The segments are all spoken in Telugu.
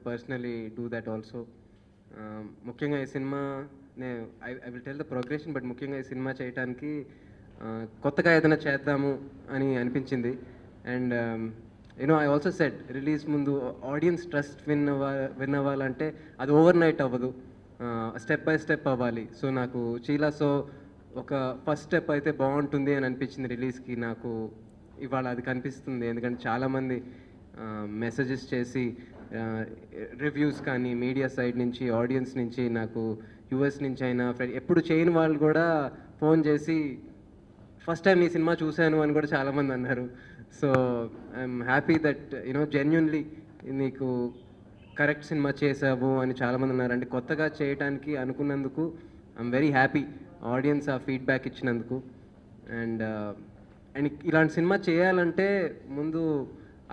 Personally do that also. ముఖ్యంగా ఈ cinema I will tell the progression, but ముఖ్యంగా ఈ సినిమా చేయడానికి కొత్తగా ఏదైనా చేద్దాము అని అనిపించింది. And you know I also said release ముందు ఆడియన్స్ ట్రస్ట్ విన్ అవ్వాలంటే అది ఓవర్ నైట్ అవ్వదు, స్టెప్ బై స్టెప్ అవ్వాలి. సో నాకు చీలాసో ఒక ఫస్ట్ స్టెప్ అయితే బాగుంటుంది అని అనిపించింది రిలీజ్కి. నాకు ఇవాళ అది కనిపిస్తుంది, ఎందుకంటే చాలామంది మెసేజెస్ చేసి రివ్యూస్ కానీ మీడియా సైడ్ నుంచి, ఆడియన్స్ నుంచి, నాకు యూఎస్ నుంచి అయినా ఎప్పుడు చేయని వాళ్ళు కూడా ఫోన్ చేసి ఫస్ట్ టైం ఈ సినిమా చూశాను అని కూడా చాలామంది అన్నారు. So I'm happy that you know genuinely నీకు కరెక్ట్ సినిమా చేసావు అని చాలామంది ఉన్నారు. అంటే కొత్తగా చేయడానికి అనుకున్నందుకు ఐఎమ్ వెరీ హ్యాపీ, ఆడియన్స్ ఆ ఫీడ్బ్యాక్ ఇచ్చినందుకు. అండ్ అండ్ ఇలాంటి సినిమా చేయాలంటే ముందు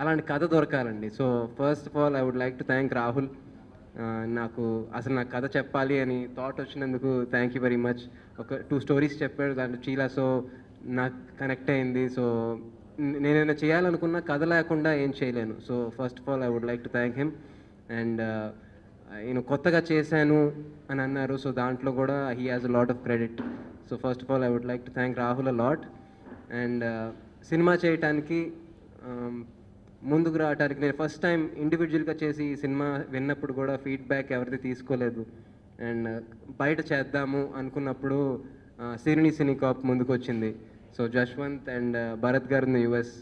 అలాంటి కథ దొరకాలండి. So first of all I would like to thank Rahul. నాకు కథ చెప్పాలి అని థాట్ వచ్చినందుకు థ్యాంక్ యూ వెరీ మచ్. ఒక 2 స్టోరీస్ చెప్పాడు, దాంట్లో చీలాసో నాకు కనెక్ట్ అయింది. సో నేనైనా చేయాలనుకున్న కథ లేకుండా ఏం చేయలేను. So first of all I would like to thank him. And నేను కొత్తగా చేశాను అని అన్నారు, సో దాంట్లో కూడా he has a lot of credit. So first of all I would like to thank Rahul a lot. And cinema చేయటానికి ముందుకు రావడానికి నేను ఫస్ట్ టైం ఇండివిజువల్గా చేసి ఈ సినిమా విన్నప్పుడు కూడా ఫీడ్బ్యాక్ ఎవరిది తీసుకోలేదు. అండ్ బయట చేద్దాము అనుకున్నప్పుడు సిరిని సినికాప్ ముందుకు వచ్చింది. సో జశ్వంత్ అండ్ భరత్ గారు ఇన్ యూఎస్,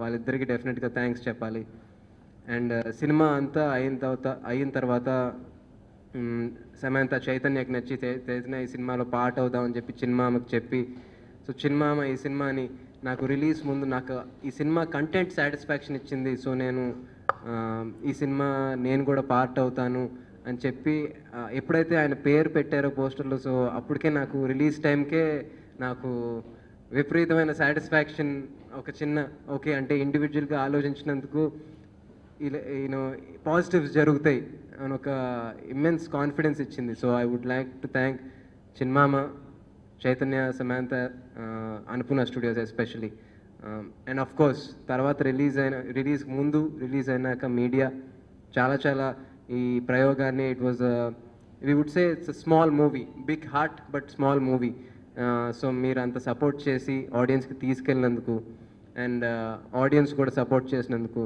వాళ్ళిద్దరికి డెఫినెట్గా థ్యాంక్స్ చెప్పాలి. అండ్ సినిమా అంతా అయిన తర్వాత సమంత చైతన్యకి నచ్చి చైతన్య ఈ సినిమాలో పార్ట్ అవుదామని చెప్పి చిన్మామకి చెప్పి, సో చిన్మామ ఈ సినిమాని నాకు రిలీజ్ ముందు నాకు ఈ సినిమా కంటెంట్ సాటిస్ఫాక్షన్ ఇచ్చింది. సో నేను ఈ సినిమా నేను కూడా పార్ట్ అవుతాను అని చెప్పి ఎప్పుడైతే ఆయన పేరు పెట్టారో పోస్టర్లో, సో అప్పటికే నాకు రిలీజ్ టైంకే నాకు విపరీతమైన సాటిస్ఫాక్షన్, ఒక చిన్న ఓకే అంటే ఇండివిజువల్గా ఆలోచించినందుకు యూనో పాజిటివ్స్ జరుగుతాయి అని ఒక ఇమ్మెన్స్ కాన్ఫిడెన్స్ ఇచ్చింది. So I would like to thank చిన్మామ, Chaitanya, Samantha, Annapurna Studios especially. And of course తర్వాత రిలీజ్ ముందు రిలీజ్ అయినాక మీడియా చాలా ఈ ప్రయోగాన్ని, it was we would say it's small movie, big heart but small movie. So మీరు అంత సపోర్ట్ చేసి ఆడియన్స్కి తీసుకెళ్ళినందుకు, అండ్ ఆడియన్స్ కూడా సపోర్ట్ చేసినందుకు.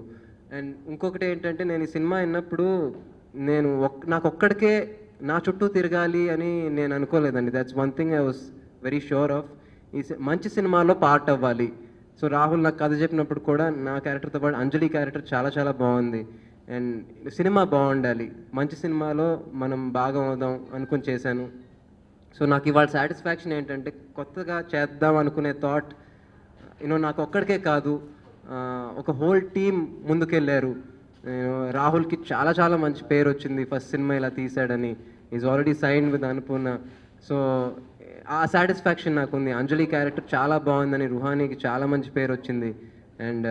అండ్ ఇంకొకటి ఏంటంటే, నేను ఈ సినిమా విన్నప్పుడు నేను నాకు ఒక్కడికే నా చుట్టూ తిరగాలి అని నేను అనుకోలేదండి. That's one thing I was very sure of. ఈ మంచి సినిమాలో పార్ట్ అవ్వాలి. సో రాహుల్ నాకు కథ చెప్పినప్పుడు కూడా నా క్యారెక్టర్తో పాటు అంజలి క్యారెక్టర్ చాలా బాగుంది. అండ్ సినిమా బాగుండాలి, మంచి సినిమాలో మనం భాగం అవుదాం అనుకుని చేశాను. సో నాకు ఇవాళ సాటిస్ఫాక్షన్ ఏంటంటే, కొత్తగా చేద్దాం అనుకునే థాట్ నాకు ఒక్కడికే కాదు, ఒక హోల్ టీమ్ ముందుకెళ్ళారు. రాహుల్కి చాలా మంచి పేరు వచ్చింది ఫస్ట్ సినిమా ఇలా తీశాడని. Is already sign with Annapurna. So ఆ సాటిస్ఫాక్షన్ నాకుంది. అంజలి క్యారెక్టర్ చాలా బాగుందని రుహానీకి చాలా మంచి పేరు వచ్చింది. అండ్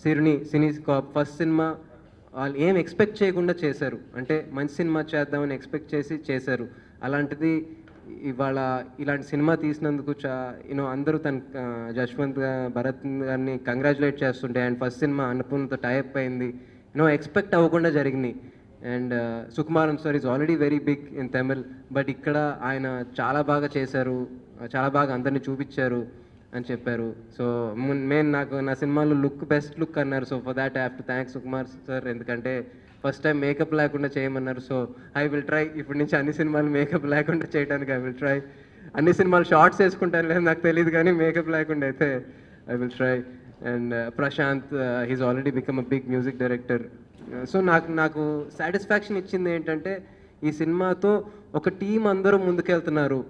సినీ ఫస్ట్ సినిమా వాళ్ళు ఏం ఎక్స్పెక్ట్ చేయకుండా చేశారు, అంటే మంచి సినిమా చేద్దామని ఎక్స్పెక్ట్ చేసి చేశారు. అలాంటిది ఇవాళ ఇలాంటి సినిమా తీసినందుకు అందరూ జశ్వంత్ భరత్ గారిని కంగ్రాచులేట్ చేస్తుంటే, అండ్ ఫస్ట్ సినిమా అనుపూర్ణతో టైప్ అయింది, ఎక్స్పెక్ట్ అవ్వకుండా జరిగినాయి. And Sukumaran sir is already very big in Tamil, but ఇక్కడ ఆయన చాలా బాగా చేశారు, చాలా బాగా అందరినీ చూపించారు అని చెప్పారు. సో నాకు నా సినిమాలో బెస్ట్ లుక్ అన్నారు. So for that I have to thank Sukumar sir, ఎందుకంటే ఫస్ట్ టైం మేకప్ లేకుండా చేయమన్నారు. సో ఐ విల్ ట్రై ఇప్పటి నుంచి అన్ని సినిమాలు మేకప్ లేకుండా చేయడానికి ఐ విల్ ట్రై. అన్ని సినిమాలు షార్ట్స్ వేసుకుంటారు లేదు నాకు తెలియదు, కానీ మేకప్ లేకుండా అయితే I will try. And Prashanth, he's already become a big music director. So నాకు సాటిస్ఫాక్షన్ ఇచ్చింది ఏంటంటే, ఈ సినిమాతో ఒక టీం అందరూ ముందుకెళ్తున్నారు,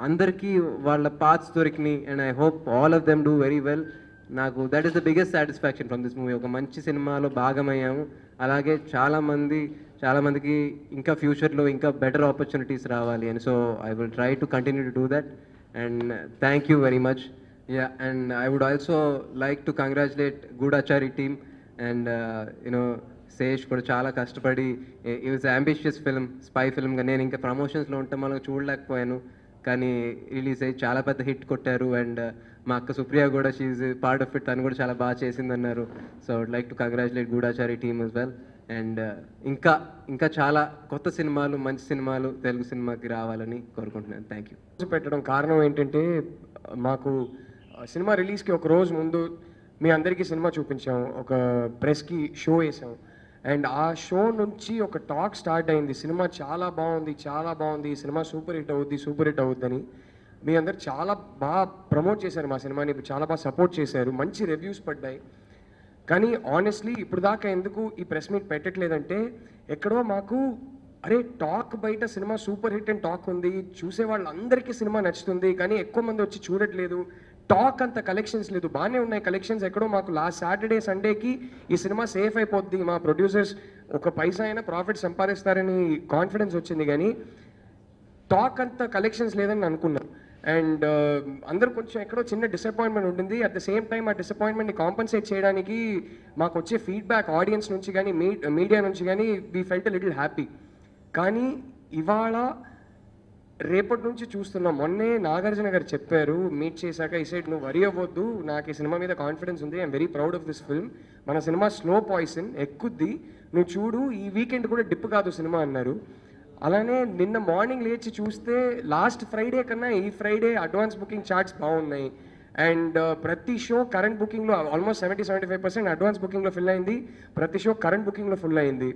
అందరికీ వాళ్ళ పాత్స్ దొరికినాయి. And I hope all of them do very well. నాకు that is the biggest satisfaction from this movie. ఒక మంచి సినిమాలో భాగమయ్యాము. అలాగే చాలామందికి ఇంకా ఫ్యూచర్లో ఇంకా బెటర్ ఆపర్చునిటీస్ రావాలి అని. So I will try to continue to do that. And thank you very much. Yeah, and I would also like to congratulate Goodachari team. And Sesh కూడా చాలా కష్టపడి, it was ambitious film, spy ఫిల్మ్గా. నేను ఇంకా ప్రమోషన్స్లో ఉంటే మనకు చూడలేకపోయాను, కానీ రిలీజ్ అయ్యి చాలా పెద్ద హిట్ కొట్టారు. అండ్ మా అక్క సుప్రియ కూడా షీఈ్ పార్ట్ ఆఫ్ ఇట్, తను కూడా చాలా బాగా చేసిందన్నారు. So I would like to congratulate Goodachari team as well. And ఇంకా ఇంకా చాలా కొత్త సినిమాలు, మంచి సినిమాలు తెలుగు సినిమాకి రావాలని కోరుకుంటున్నాను. Thank you. పెట్టడం కారణం ఏంటంటే, మాకు సినిమా రిలీజ్కి ఒక రోజు ముందు మీ అందరికీ సినిమా చూపించాం, ఒక ప్రెస్కి షో వేసాం. అండ్ ఆ షో నుంచి ఒక టాక్ స్టార్ట్ అయింది, సినిమా చాలా బాగుంది, చాలా బాగుంది, సినిమా సూపర్ హిట్ అవుద్ది, సూపర్ హిట్ అవుద్దని. మీ అందరు చాలా బాగా ప్రమోట్ చేశారు మా సినిమాని, చాలా బాగా సపోర్ట్ చేశారు, మంచి రివ్యూస్ పడ్డాయి. కానీ ఆనెస్ట్లీ ఇప్పుడు దాకా ఎందుకు ఈ ప్రెస్ మీట్ పెట్టట్లేదంటే, ఎక్కడో మాకు అరే టాక్ బయట cinema super hit and talk ఉంది, చూసే వాళ్ళందరికీ సినిమా నచ్చుతుంది, కానీ ఎక్కువ మంది వచ్చి చూడట్లేదు, టాక్ అంత కలెక్షన్స్ లేదు. బాగానే ఉన్నాయి కలెక్షన్స్, ఎక్కడో మాకు లాస్ట్ సాటర్డే సండేకి ఈ సినిమా సేఫ్ అయిపోద్ది, మా ప్రొడ్యూసర్స్ ఒక పైసా అయినా ప్రాఫిట్ సంపాదిస్తారని కాన్ఫిడెన్స్ వచ్చింది, కానీ టాక్ అంత కలెక్షన్స్ లేదని అనుకున్నాం. అండ్ అందరూ కొంచెం ఎక్కడో చిన్న డిసప్పాయింట్మెంట్ ఉంటుంది. అట్ ద సేమ్ టైం ఆ డిసప్పాయింట్మెంట్ని కాంపన్సేట్ చేయడానికి మాకు వచ్చే ఫీడ్బ్యాక్ ఆడియన్స్ నుంచి కానీ మీడియా నుంచి కానీ వీ ఫెల్ట్ లిటిల్ హ్యాపీ. కానీ ఇవాళ రేపటి నుంచి చూస్తున్నాం. మొన్నే నాగార్జున గారు చెప్పారు మీట్ చేశాక, ఈ సైడ్ నువ్వు వరి అవ్వద్దు, నాకు ఈ సినిమా మీద కాన్ఫిడెన్స్ ఉంది, I'm very proud of this film, మన సినిమా స్లో పాయిజన్ ఎక్కుద్ది, నువ్వు చూడు, ఈ వీకెండ్ కూడా డిప్ కాదు సినిమా అన్నారు. అలానే నిన్న మార్నింగ్ లేచి చూస్తే లాస్ట్ ఫ్రైడే కన్నా ఈ ఫ్రైడే అడ్వాన్స్ బుకింగ్ చార్ట్స్ బాగున్నాయి. అండ్ ప్రతి షో కరెంట్ బుకింగ్లో ఆల్మోస్ట్ 70-75% అడ్వాన్స్ బుకింగ్లో ఫిల్ అయింది, ప్రతి షో కరెంట్ బుకింగ్లో ఫుల్ అయింది.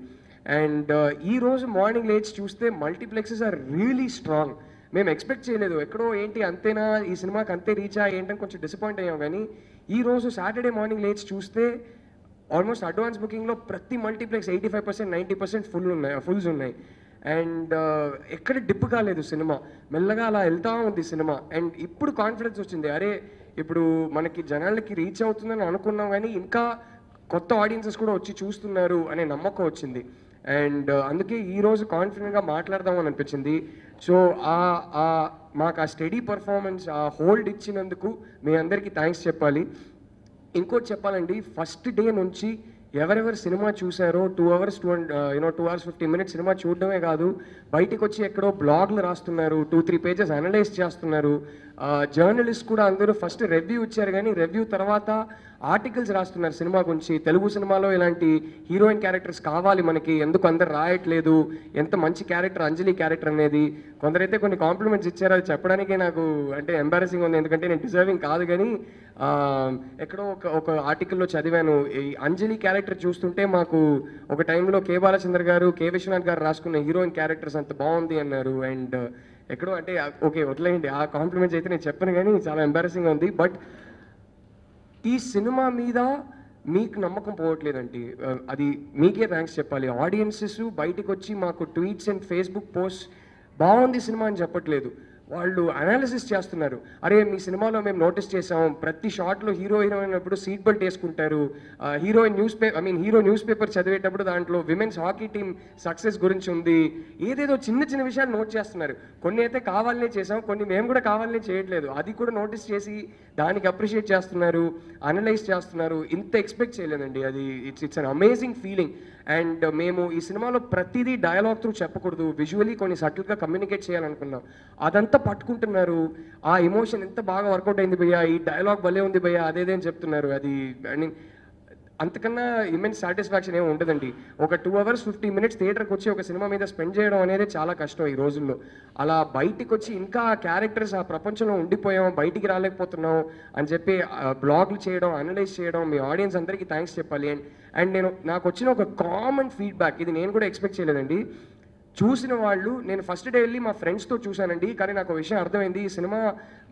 అండ్ ఈరోజు మార్నింగ్ లేచి చూస్తే మల్టీప్లెక్సెస్ ఆర్ రియలీ స్ట్రాంగ్. మేము ఎక్స్పెక్ట్ చేయలేదు, ఎక్కడో ఏంటి అంతేనా ఈ సినిమాకి అంతే రీచా ఏంటని కొంచెం డిసప్పాయింట్ అయ్యాం. కానీ ఈరోజు సాటర్డే మార్నింగ్ లేచి చూస్తే ఆల్మోస్ట్ అడ్వాన్స్ బుకింగ్లో ప్రతి మల్టీప్లెక్స్ 85%, 90% ఫుల్స్ ఉన్నాయి. అండ్ ఎక్కడ డిప్ కాలేదు సినిమా, మెల్లగా అలా వెళ్తూ ఉంది సినిమా. అండ్ ఇప్పుడు కాన్ఫిడెన్స్ వచ్చింది, అరే ఇప్పుడు మనకి జనాలకి రీచ్ అవుతుందని అనుకున్నాం, కానీ ఇంకా కొత్త ఆడియన్సెస్ కూడా వచ్చి చూస్తున్నారు అనే నమ్మకం వచ్చింది. అండ్ అందుకే ఈరోజు కాన్ఫిడెంట్గా మాట్లాడదామని అనిపించింది. సో మాకు ఆ స్టడీ పర్ఫార్మెన్స్, ఆ హోల్డ్ ఇచ్చినందుకు మీ అందరికీ థ్యాంక్స్ చెప్పాలి. ఇంకోటి చెప్పాలండి, ఫస్ట్ డే నుంచి ఎవరెవరు సినిమా చూసారో 2 hours 2 hours 50 minutes సినిమా చూడడమే కాదు, బయటికి వచ్చి ఎక్కడో బ్లాగ్లు రాస్తున్నారు, 2-3 pages అనలైజ్ చేస్తున్నారు. జర్నలిస్ట్ కూడా అందరూ ఫస్ట్ రివ్యూ ఇచ్చారు, కానీ రివ్యూ తర్వాత ఆర్టికల్స్ రాస్తున్నారు సినిమా గురించి. తెలుగు సినిమాలో ఇలాంటి హీరోయిన్ క్యారెక్టర్స్ కావాలి మనకి, ఎందుకు అందరు రాయట్లేదు, ఎంత మంచి క్యారెక్టర్ అంజలి క్యారెక్టర్ అనేది. కొందరైతే కొన్ని కాంప్లిమెంట్స్ ఇచ్చారు, అది చెప్పడానికే నాకు అంటే ఎంబారసింగ్ ఉంది, ఎందుకంటే నేను డిజర్వింగ్ కాదు. కానీ ఎక్కడో ఒక ఆర్టికల్లో చదివాను, ఈ అంజలి క్యారెక్టర్ చూస్తుంటే మాకు ఒక టైంలో కే బాలచంద్ర గారు, కే విశ్వనాథ్ గారు రాసుకున్న హీరోయిన్ క్యారెక్టర్స్ అంత బాగుంది అన్నారు. అండ్ ఎక్కడో అంటే ఓకే వదిలేయండి, ఆ కాంప్లిమెంట్స్ అయితే నేను చెప్పను, కానీ చాలా ఎంబారసింగ్ ఉంది. బట్ ఈ సినిమా మీద మీకు నమ్మకం పోవట్లేదండి, అది మీకే థ్యాంక్స్ చెప్పాలి. ఆడియన్సెస్ బయటకు వచ్చి మాకు ట్వీట్స్ అండ్ ఫేస్బుక్ పోస్ట్ బాగుంది సినిమా అని చెప్పట్లేదు, వాళ్ళు అనాలిసిస్ చేస్తున్నారు. అరే మీ సినిమాలో మేము నోటీస్ చేసాం, ప్రతి షాట్లో హీరో హీరోయిన్ అప్పుడు సీట్ బెల్ట్ వేసుకుంటారు, హీరో న్యూస్ పేపర్ చదివేటప్పుడు దాంట్లో విమెన్స్ హాకీ టీమ్ సక్సెస్ గురించి ఉంది, ఏదేదో చిన్న చిన్న విషయాలు నోట్ చేస్తున్నారు. కొన్ని అయితే కావాలనే చేసాం, కొన్ని మేము కూడా కావాలనే చేయట్లేదు, అది కూడా నోటీస్ చేసి దానికి అప్రిషియేట్ చేస్తున్నారు, అనలైజ్ చేస్తున్నారు. ఇంత ఎక్స్పెక్ట్ చేయలేదండి, అది it's an amazing feeling. And మేము ఈ సినిమాలో ప్రతిదీ డయలాగ్ త్రూ చెప్పకూడదు, విజువలీ కొన్ని సటిల్గా కమ్యూనికేట్ చేయాలనుకున్నాం, అదంతా పట్టుకుంటున్నారు. ఆ ఎమోషన్ ఎంత బాగా వర్కౌట్ అయింది భయ్యా, ఈ డైలాగ్ భలే ఉంది భయ్యా, అదేదే అని చెప్తున్నారు. అది అంతకన్నా ఇమెన్స్ సాటిస్ఫాక్షన్ ఏమి ఉండదండి. ఒక 2 hours 50 minutes థియేటర్కి వచ్చి ఒక సినిమా మీద స్పెండ్ చేయడం అనేది చాలా కష్టం ఈ రోజుల్లో. అలా బయటికి వచ్చి ఇంకా ఆ క్యారెక్టర్స్ ఆ ప్రపంచంలో ఉండిపోయాం, బయటికి రాలేకపోతున్నాం అని చెప్పి బ్లాగ్లు చేయడం, అనలైజ్ చేయడం, మీ ఆడియన్స్ అందరికీ థ్యాంక్స్ చెప్పాలి. అండ్ నాకు వచ్చిన ఒక కామన్ ఫీడ్బ్యాక్, ఇది నేను కూడా ఎక్స్పెక్ట్ చేయలేదండి. చూసిన వాళ్ళు, నేను ఫస్ట్ డే వెళ్ళి మా ఫ్రెండ్స్తో చూశానండి, కానీ నాకు విషయం అర్థమైంది, ఈ సినిమా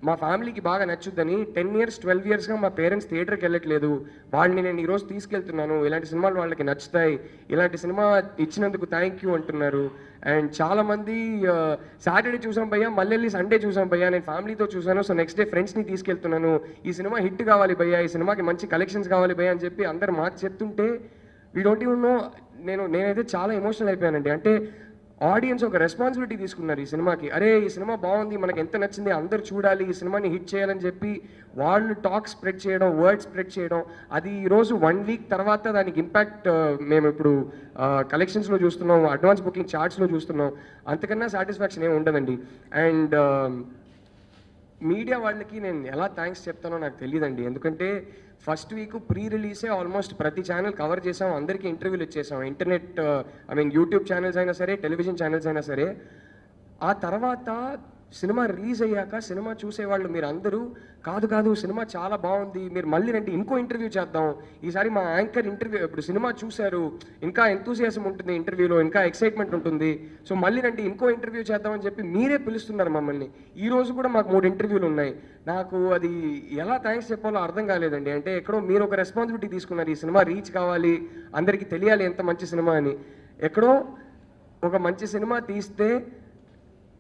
మా ఫ్యామిలీకి బాగా నచ్చుద్దని. 10 years 12 yearsగా మా పేరెంట్స్ థియేటర్కి వెళ్ళట్లేదు, వాళ్ళని నేను ఈరోజు తీసుకెళ్తున్నాను, ఇలాంటి సినిమాలు వాళ్ళకి నచ్చుతాయి, ఇలాంటి సినిమా ఇచ్చినందుకు థ్యాంక్ యూ అంటున్నారు. అండ్ చాలామంది సాటర్డే చూసాం భయ్యా, మళ్ళీ వెళ్ళి సండే చూసాం భయ్యా, నేను ఫ్యామిలీతో చూసాను, సో నెక్స్ట్ డే ఫ్రెండ్స్ని తీసుకెళ్తున్నాను, ఈ సినిమా హిట్ కావాలి భయ్యా, ఈ సినిమాకి మంచి కలెక్షన్స్ కావాలి భయ్యా అని చెప్పి అందరు మాట చెప్తుంటే వీ డోంట్ ఈవెన్ నో, నేనైతే చాలా ఎమోషనల్ అయిపోయానండి. అంటే ఆడియన్స్ ఒక రెస్పాన్సిబిలిటీ తీసుకున్నారు ఈ సినిమాకి, అరే ఈ సినిమా బాగుంది, మనకు ఎంత నచ్చింది, అందరు చూడాలి, ఈ సినిమాని హిట్ చేయాలని చెప్పి వాళ్ళు టాక్ స్ప్రెడ్ చేయడం, వర్డ్ స్ప్రెడ్ చేయడం, అది ఈరోజు 1 week తర్వాత దానికి ఇంపాక్ట్ మేము ఇప్పుడు కలెక్షన్స్లో చూస్తున్నాం, అడ్వాన్స్ బుకింగ్ చార్ట్స్లో చూస్తున్నాం. అంతకన్నా సాటిస్ఫాక్షన్ ఏమి ఉండదండి. అండ్ మీడియా వాళ్ళకి నేను ఎలా థ్యాంక్స్ చెప్తానో నాకు తెలియదండి. ఎందుకంటే ఫస్ట్ వీక్ ప్రీ రిలీజే ఆల్మోస్ట్ ప్రతి ఛానల్ కవర్ చేసాం, అందరికీ ఇంటర్వ్యూలు ఇచ్చేసాం. ఇంటర్నెట్ యూట్యూబ్ ఛానల్స్ అయినా సరే, టెలివిజన్ ఛానల్స్ అయినా సరే. ఆ తర్వాత సినిమా రిలీజ్ అయ్యాక సినిమా చూసేవాళ్ళు మీరు అందరూ కాదు సినిమా చాలా బాగుంది, మీరు మళ్ళీ రండి ఇంకో ఇంటర్వ్యూ చేద్దాం, ఈసారి మా యాంకర్ ఇంటర్వ్యూ ఇప్పుడు సినిమా చూశారు, ఇంకా ఎంతూసియాసం ఉంటుంది ఇంటర్వ్యూలో, ఇంకా ఎక్సైట్మెంట్ ఉంటుంది, సో మళ్ళీ రండి ఇంకో ఇంటర్వ్యూ చేద్దామని చెప్పి మీరే పిలుస్తున్నారు మమ్మల్ని. ఈ రోజు కూడా మాకు 3 ఇంటర్వ్యూలు ఉన్నాయి. నాకు అది ఎలా థ్యాంక్స్ చెప్పాలో అర్థం కాలేదండి. అంటే ఎక్కడో మీరు ఒక రెస్పాన్సిబిలిటీ తీసుకున్నారు, ఈ సినిమా రీచ్ కావాలి, అందరికీ తెలియాలి ఎంత మంచి సినిమా అని. ఎక్కడో ఒక మంచి సినిమా తీస్తే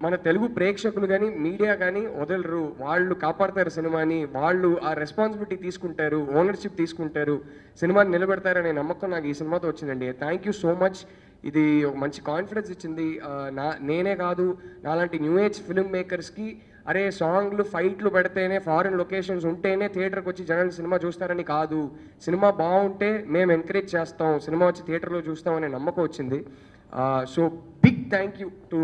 మన తెలుగు ప్రేక్షకులు కానీ మీడియా కానీ వదలరు, వాళ్ళు కాపాడతారు సినిమాని, వాళ్ళు ఆ రెస్పాన్సిబిలిటీ తీసుకుంటారు, ఓనర్షిప్ తీసుకుంటారు, సినిమాని నిలబెడతారనే నమ్మకం నాకు ఈ సినిమాతో వచ్చిందండి. Thank you so much. ఇది ఒక మంచి కాన్ఫిడెన్స్ ఇచ్చింది. నేనే కాదు, నాలాంటి న్యూ ఏజ్ ఫిల్మ్ మేకర్స్కి అరే సాంగ్లు ఫైట్లు పెడితేనే, ఫారిన్ లొకేషన్స్ ఉంటేనే థియేటర్కి వచ్చి జనాలు సినిమా చూస్తారని కాదు, సినిమా బాగుంటే మేము ఎంకరేజ్ చేస్తాం, సినిమా వచ్చి థియేటర్లో చూస్తాం అనే నమ్మకం వచ్చింది. So big thank you to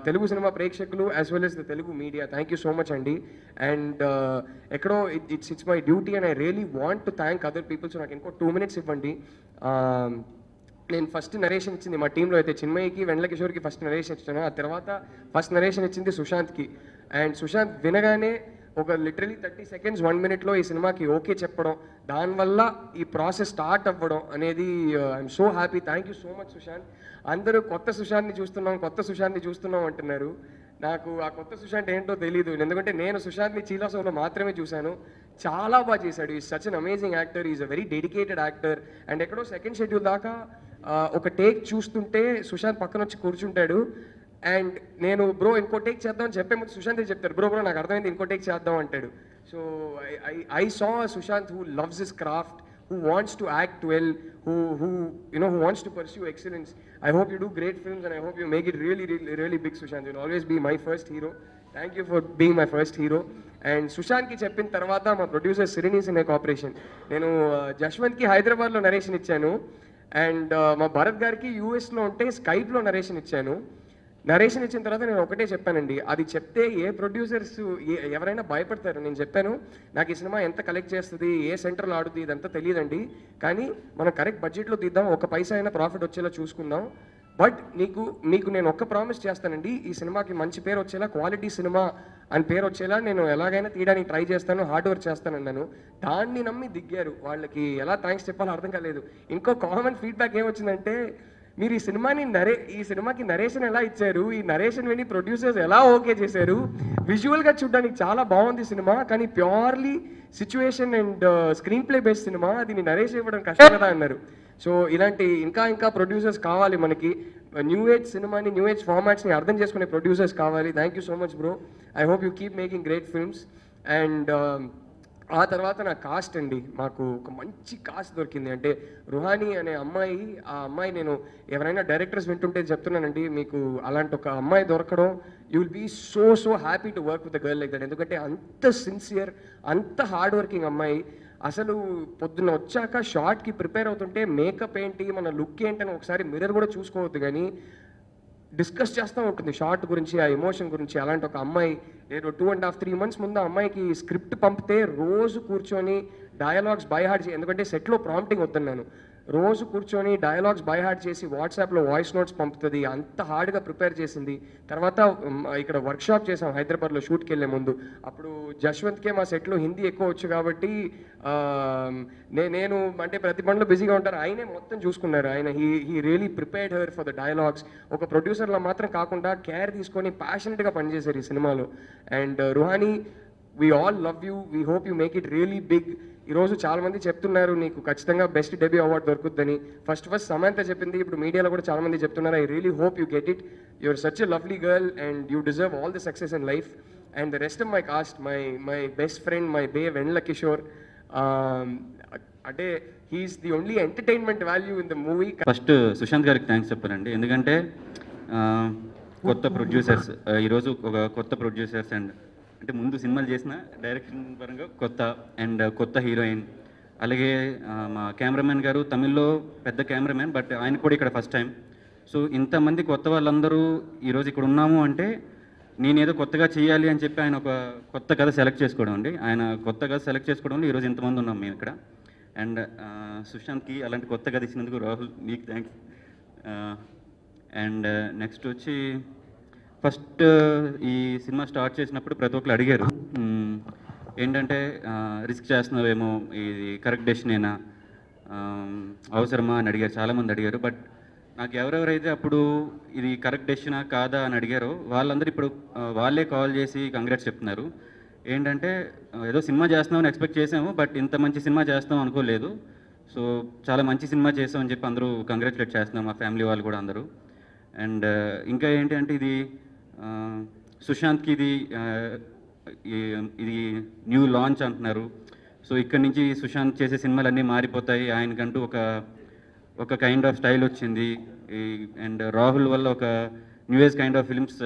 Telugu cinema ప్రేక్షకులు as well as the Telugu media. Thank you so much అండి. అండ్ ఎక్కడో it's my duty and I really want to thank other people. So నాకు ఇంకో 2 minutes ఇవ్వండి. నేను ఫస్ట్ నరేషన్ ఇచ్చింది మా టీంలో అయితే చిన్మయ్యకి, వెండ్ల కిషోర్కి ఫస్ట్ నరేషన్ ఇచ్చాను. ఆ తర్వాత ఫస్ట్ నరేషన్ ఇచ్చింది సుశాంత్కి. అండ్ సుశాంత్ వినగానే ఒక లిటరలీ 30 seconds 1 minute ఈ సినిమాకి ఓకే చెప్పడం, దానివల్ల ఈ ప్రాసెస్ స్టార్ట్ అవ్వడం అనేది I'm so happy. Thank you so much Sushant. అందరూ కొత్త సుశాంత్ని చూస్తున్నాం అంటున్నారు. నాకు ఆ కొత్త సుశాంత్ ఏంటో తెలీదు, ఎందుకంటే నేను సుశాంత్ని చీలాసోలో మాత్రమే చూశాను. చాలా బాగా చేశాడు. Is such an amazing actor, is a very dedicated actor. And ఎక్కడో సెకండ్ షెడ్యూల్ దాకా ఒక టేక్ చూస్తుంటే సుశాంత్ పక్కన వచ్చి కూర్చుంటాడు. అండ్ నేను బ్రో ఇంకో టేక్ చేద్దాం అని చెప్పే ముందు సుశాంత్ చెప్తారు, బ్రో నాకు అర్థమైంది ఇంకో టేక్ చేద్దాం అంటాడు. So I saw Sushant who loves his craft, who wants to act well, who wants to pursue excellence. I hope you do great films and I hope you make it really big, Sushant. You'll always be my first hero. Thank you for being my first hero. And Sushant ki cheppin tarvata ma producer Sirini Cine Corporation nenu Jashwant ki Hyderabad lo narration ichchanu and ma Bharat gariki US lo unte Skype lo narration ichchanu. Narration ఇచ్చిన తర్వాత నేను ఒకటే చెప్పానండి, అది చెప్తే ఏ ప్రొడ్యూసర్స్ ఎవరైనా భయపడతారు. నేను చెప్పాను నాకు ఈ సినిమా ఎంత కలెక్ట్ చేస్తుంది, ఏ సెంటర్లో ఆడుతుంది ఇదంతా తెలియదండి, కానీ మనం కరెక్ట్ బడ్జెట్లో తీద్దాం, 1 పైసా అయినా ప్రాఫిట్ వచ్చేలా చూసుకుందాం. బట్ మీకు నేను ఒక్క ప్రామిస్ చేస్తానండి, ఈ సినిమాకి మంచి పేరు వచ్చేలా, క్వాలిటీ సినిమా అని పేరు వచ్చేలా నేను ఎలాగైనా తీయడానికి ట్రై చేస్తాను, హార్డ్ వర్క్ చేస్తానన్నాను. దాన్ని నమ్మి దిగారు. వాళ్ళకి ఎలా థ్యాంక్స్ చెప్పాలో అర్థం కాలేదు. ఇంకో కామన్ ఫీడ్బ్యాక్ ఏమొచ్చిందంటే, మీరు ఈ సినిమాకి నరేషన్ ఎలా ఇచ్చారు, ఈ నరేషన్ విని ప్రొడ్యూసర్స్ ఎలా ఓకే చేశారు, విజువల్గా చూడడానికి చాలా బాగుంది సినిమా, కానీ purely situation and screen play based cinema, దీన్ని నరేషన్ ఇవ్వడం కష్టం కదా అన్నారు. సో ఇలాంటి ఇంకా ప్రొడ్యూసర్స్ కావాలి మనకి, న్యూ ఏజ్ సినిమాని, న్యూ ఏజ్ ఫార్మాట్స్ని అర్థం చేసుకునే ప్రొడ్యూసర్స్ కావాలి. Thank you so much bro. I hope you keep making great films. And ఆ తర్వాత నా కాస్ట్ అండి, మాకు ఒక మంచి కాస్ట్ దొరికింది. అంటే రుహానీ అనే అమ్మాయి, ఆ అమ్మాయి నేను ఎవరైనా డైరెక్టర్స్ వింటుంటే చెప్తున్నానండి, మీకు అలాంటి ఒక అమ్మాయి దొరకడం, you will be so happy to work with a girl like that. ఎందుకంటే అంత సిన్సియర్, అంత హార్డ్ వర్కింగ్ అమ్మాయి. అసలు పొద్దున్న వచ్చాక షార్ట్కి ప్రిపేర్ అవుతుంటే మేకప్ ఏంటి, మన లుక్ ఏంటని ఒకసారి మిర్రర్ కూడా చూసుకోవద్దు, కానీ డిస్కస్ చేస్తూ ఉంటుంది షార్ట్ గురించి, ఆ ఎమోషన్ గురించి. అలాంటి ఒక అమ్మాయి, నేను 2.5-3 months ముందు ఆ అమ్మాయికి స్క్రిప్ట్ పంపితే రోజు కూర్చొని డయలాగ్స్ బై హార్ట్ ఎందుకంటే సెట్లో ప్రాంప్టింగ్ వద్దన్నాను, రోజు కూర్చొని డయలాగ్స్ బై హార్ట్ చేసి వాట్సాప్లో వాయిస్ నోట్స్ పంపుతుంది. అంత హార్డ్గా ప్రిపేర్ చేసింది. తర్వాత ఇక్కడ వర్క్షాప్ చేసాం హైదరాబాద్లో షూట్కి వెళ్ళే ముందు. అప్పుడు జశ్వంత్కే మా సెట్లో హిందీ ఎక్కువ వచ్చు కాబట్టి నేను అంటే ప్రతి పనిలో బిజీగా ఉంటారు, ఆయనే మొత్తం చూసుకున్నారు. ఆయన he really prepared her for the dialogues. ఒక ప్రొడ్యూసర్లో మాత్రం కాకుండా కేర్ తీసుకొని ప్యాషనెట్గా పనిచేశారు ఈ సినిమాలో. And Ruhani, we all love you, we hope you make it really big. ఈరోజు చాలామంది చెప్తున్నారు నీకు ఖచ్చితంగా బెస్ట్ డెబ్యూ అవార్డు దొరుకుతుందని. ఫస్ట్ సమంత చెప్పింది, ఇప్పుడు మీడియాలో కూడా చాలామంది చెప్తున్నారు. I really hope you get it. You're such a lovely girl and you deserve all the success in life. And the rest of my cast, my best friend, my Vennela Kishore, అంటే he is the only entertainment value in the movie. First Sushant గారికి థ్యాంక్స్ చెప్పానండి, ఎందుకంటే కొత్త ప్రొడ్యూసర్స్, ఈరోజు ఒక కొత్త ప్రొడ్యూసర్స్ అండ్ అంటే ముందు సినిమాలు చేసిన డైరెక్షన్ పరంగా కొత్త హీరోయిన్, అలాగే మా కెమెరామెన్ గారు తమిళ్లో పెద్ద కెమెరామెన్, బట్ ఆయన కూడా ఇక్కడ ఫస్ట్ టైం. సో ఇంతమంది కొత్త వాళ్ళందరూ ఈరోజు ఇక్కడ ఉన్నాము అంటే నేనేదో కొత్తగా చేయాలి అని చెప్పి ఆయన ఒక కొత్త కథ సెలెక్ట్ చేసుకోవడం అండి. ఆయన కొత్త కథ సెలెక్ట్ చేసుకోవడంలో ఈరోజు ఇంతమంది ఉన్నాం మేము ఇక్కడ. అండ్ సుశాంత్కి అలాంటి కొత్త కథ ఇచ్చినందుకు రాహుల్ నీకు థ్యాంక్స్. అండ్ నెక్స్ట్ వచ్చి ఫస్ట్ ఈ సినిమా స్టార్ట్ చేసినప్పుడు ప్రతి ఒక్కరు అడిగారు ఏంటంటే రిస్క్ చేస్తున్నావేమో, ఇది కరెక్ట్ డెసిషనేనా, అవసరమా అని అడిగారు, చాలామంది అడిగారు. బట్ నాకు ఎవరెవరైతే అప్పుడు ఇది కరెక్ట్ డెసిషనా కాదా అని అడిగారో వాళ్ళందరూ ఇప్పుడు వాళ్ళే కాల్ చేసి కంగ్రాట్స్ చెప్తున్నారు. ఏంటంటే ఏదో సినిమా చేస్తున్నామని ఎక్స్పెక్ట్ చేసాము, బట్ ఇంత మంచి సినిమా చేస్తాం అనుకోలేదు. సో చాలా మంచి సినిమా చేస్తామని చెప్పి అందరూ కంగ్రాచులేట్ చేస్తున్నాం, మా ఫ్యామిలీ వాళ్ళు కూడా అందరూ. అండ్ ఇంకా ఏంటి అంటే ఇది సుశాంత్కి ఇది న్యూ లాంచ్ అంటున్నారు. సో ఇక్కడి నుంచి సుశాంత్ చేసే సినిమాలన్నీ మారిపోతాయి, ఆయనకంటూ ఒక కైండ్ ఆఫ్ స్టైల్ వచ్చింది. అండ్ రాహుల్ వల్ల ఒక new age kind of films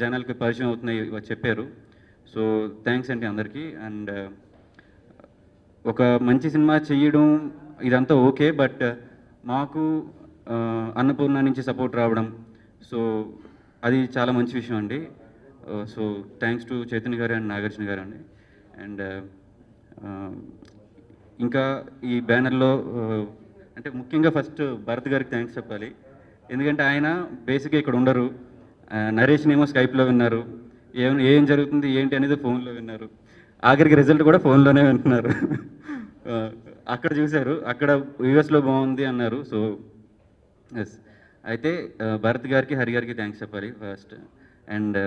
జనాలకి పరిచయం అవుతున్నాయి చెప్పారు. సో థ్యాంక్స్ అండి అందరికీ. అండ్ ఒక మంచి సినిమా చేయడం ఇదంతా ఓకే, బట్ మాకు అన్నపూర్ణ నుంచి సపోర్ట్ రావడం, సో అది చాలా మంచి విషయం అండి. సో థ్యాంక్స్ టు చైతన్య గారు అండ్ నాగార్జున గారు అండి. అండ్ ఇంకా ఈ బ్యానర్లో అంటే ముఖ్యంగా ఫస్ట్ భరత్ గారికి థ్యాంక్స్ చెప్పాలి. ఎందుకంటే ఆయన బేసిక్గా ఇక్కడ ఉండరు, నరేష్ని ఏమో స్కైప్లో విన్నారు, ఏం జరుగుతుంది ఏంటి అనేది ఫోన్లో విన్నారు, ఆఖరికి రిజల్ట్ కూడా ఫోన్లోనే వింటున్నారు. అక్కడ చూశారు, అక్కడ యూఎస్లో బాగుంది అన్నారు. సో ఎస్, అయితే భరత్ గారికి హరి గారికి థ్యాంక్స్ చెప్పాలి ఫస్ట్. అండ్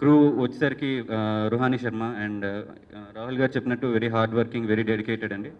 క్రూ వచ్చేసరికి రుహానీ శర్మ అండ్ రాహుల్ గారు చెప్పినట్టు very hard working, very dedicated అండి.